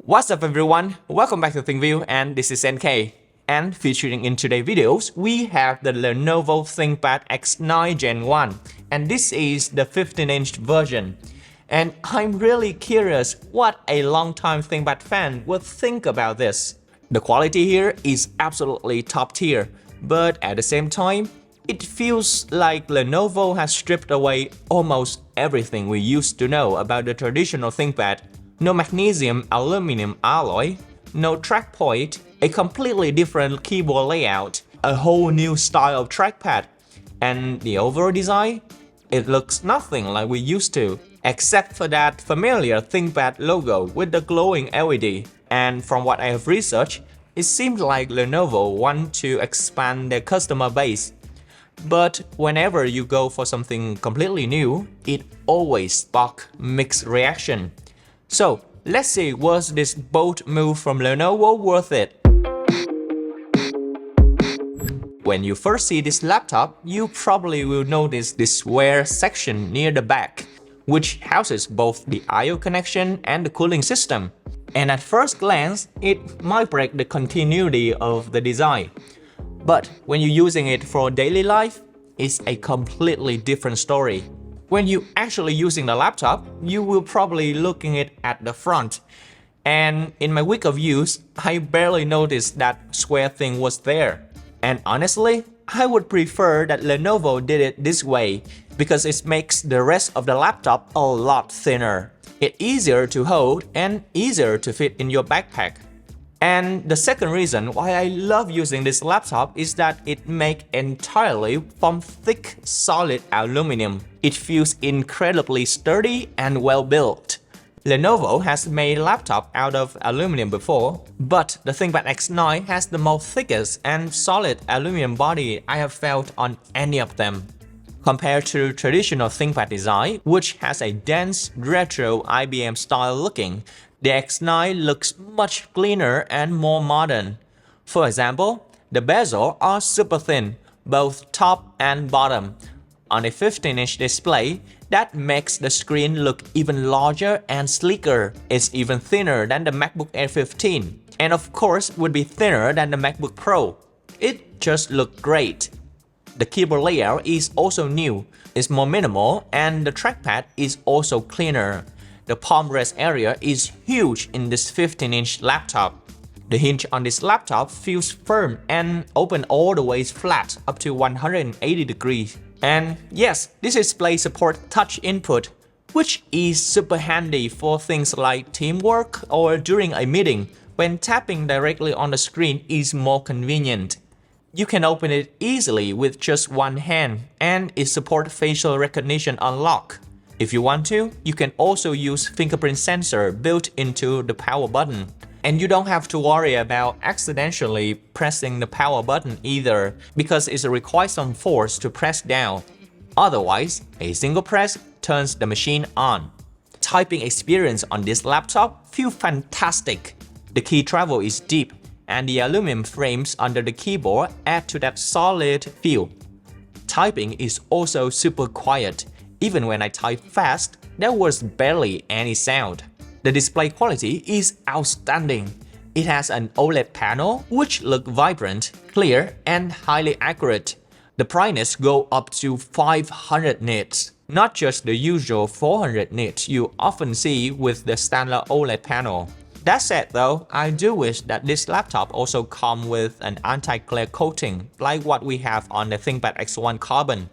What's up everyone, welcome back to ThinkView and this is NK. And featuring in today's videos, we have the Lenovo ThinkPad X9 Gen 1 and this is the 15-inch version. And I'm really curious what a long-time ThinkPad fan would think about this. The quality here is absolutely top tier, but at the same time, it feels like Lenovo has stripped away almost everything we used to know about the traditional ThinkPad. No magnesium aluminium alloy, no TrackPoint, a completely different keyboard layout, a whole new style of trackpad, and the overall design? It looks nothing like we used to, except for that familiar ThinkPad logo with the glowing LED. And from what I have researched, it seems like Lenovo want to expand their customer base. But whenever you go for something completely new, it always sparks mixed reaction. So, let's see, was this bold move from Lenovo worth it? When you first see this laptop, you probably will notice this square section near the back, which houses both the I/O connection and the cooling system. And at first glance, it might break the continuity of the design. But when you're using it for daily life, it's a completely different story. When you're actually using the laptop, you will probably looking it at the front. And in my week of use, I barely noticed that square thing was there. And honestly, I would prefer that Lenovo did it this way because it makes the rest of the laptop a lot thinner. It's easier to hold and easier to fit in your backpack. And the second reason why I love using this laptop is that it makes entirely from thick, solid aluminum. It feels incredibly sturdy and well built. Lenovo has made laptop out of aluminum before, but the ThinkPad X9 has the most thickest and solid aluminum body I have felt on any of them. Compared to traditional ThinkPad design, which has a dense, retro IBM style looking, the X9 looks much cleaner and more modern. For example, the bezels are super thin, both top and bottom. On a 15-inch display, that makes the screen look even larger and sleeker. It's even thinner than the MacBook Air 15, and of course would be thinner than the MacBook Pro. It just looks great. The keyboard layout is also new, it's more minimal, and the trackpad is also cleaner. The palm rest area is huge in this 15-inch laptop. The hinge on this laptop feels firm and open all the way flat up to 180 degrees. And yes, this display supports touch input, which is super handy for things like teamwork or during a meeting when tapping directly on the screen is more convenient. You can open it easily with just one hand, and it supports facial recognition unlock. If you want to, you can also use fingerprint sensor built into the power button. And you don't have to worry about accidentally pressing the power button either, because it requires some force to press down. Otherwise, a single press turns the machine on. Typing experience on this laptop feels fantastic. The key travel is deep, and the aluminum frames under the keyboard add to that solid feel. Typing is also super quiet. Even when I type fast, there was barely any sound. The display quality is outstanding. It has an OLED panel which looks vibrant, clear, and highly accurate. The brightness goes up to 500 nits, not just the usual 400 nits you often see with the standard OLED panel. That said though, I do wish that this laptop also comes with an anti-glare coating like what we have on the ThinkPad X1 Carbon.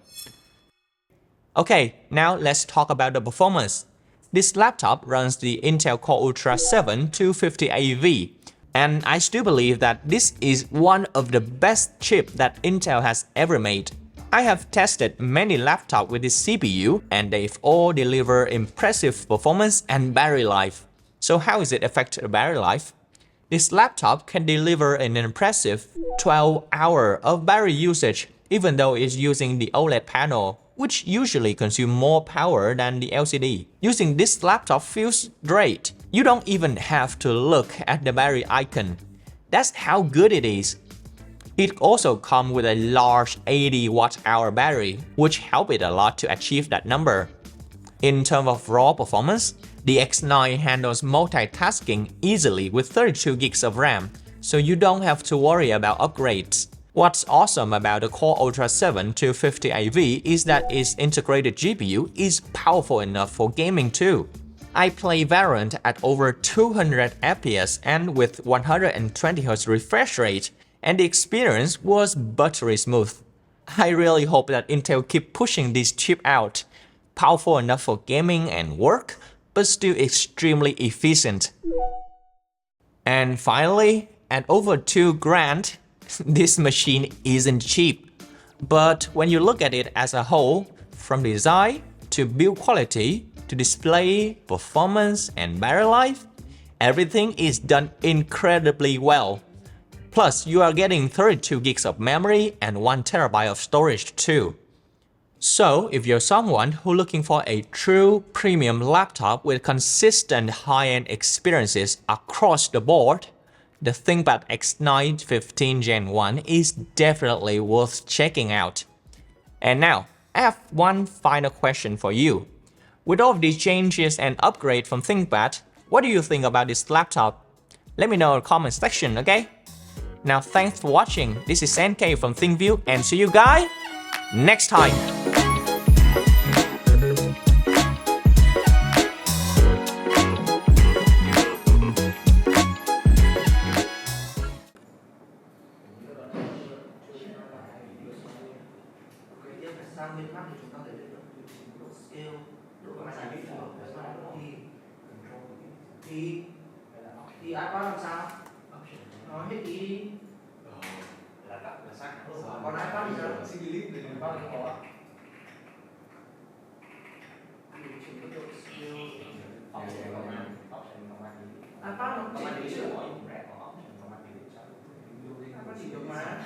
Okay, now let's talk about the performance. This laptop runs the Intel Core Ultra 7 250AV, and I still believe that this is one of the best chips that Intel has ever made. I have tested many laptops with this CPU, and they've all delivered impressive performance and battery life. So how is it affect the battery life? This laptop can deliver an impressive 12 hours of battery usage, even though it's using the OLED panel, which usually consume more power than the LCD. Using this laptop feels great. You don't even have to look at the battery icon. That's how good it is. It also comes with a large 80 watt-hour battery, which helps it a lot to achieve that number. In terms of raw performance, The X9 handles multitasking easily with 32 gigs of RAM, so you don't have to worry about upgrades. What's awesome about the Core Ultra 7 250AV is that its integrated GPU is powerful enough for gaming too. I play Valorant at over 200 FPS and with 120Hz refresh rate, and the experience was buttery smooth. I really hope that Intel keep pushing this chip out, powerful enough for gaming and work, but still extremely efficient. And finally, at over 2 grand, this machine isn't cheap. But when you look at it as a whole, from design to build quality to display, performance, and battery life, everything is done incredibly well. Plus, you are getting 32 gigs of memory and 1 TB of storage too. So, if you're someone who's looking for a true premium laptop with consistent high-end experiences across the board, the ThinkPad X9 15 Gen 1 is definitely worth checking out. And now, I have one final question for you. With all of these changes and upgrades from ThinkPad, what do you think about this laptop? Let me know in the comment section, okay? Now thanks for watching, this is NK from ThinkView and see you guys next time! Sang bên khác thì chúng ta có thể định được vị trí độ scale, độ máy giải lý của thì iPad làm sao? Nó hết ý đi. Là sách. Còn iPad thì sao? Single thì iPad thì có. Điều chỉnh độ scale. iPad nó chỉ được iPad chỉ được mà.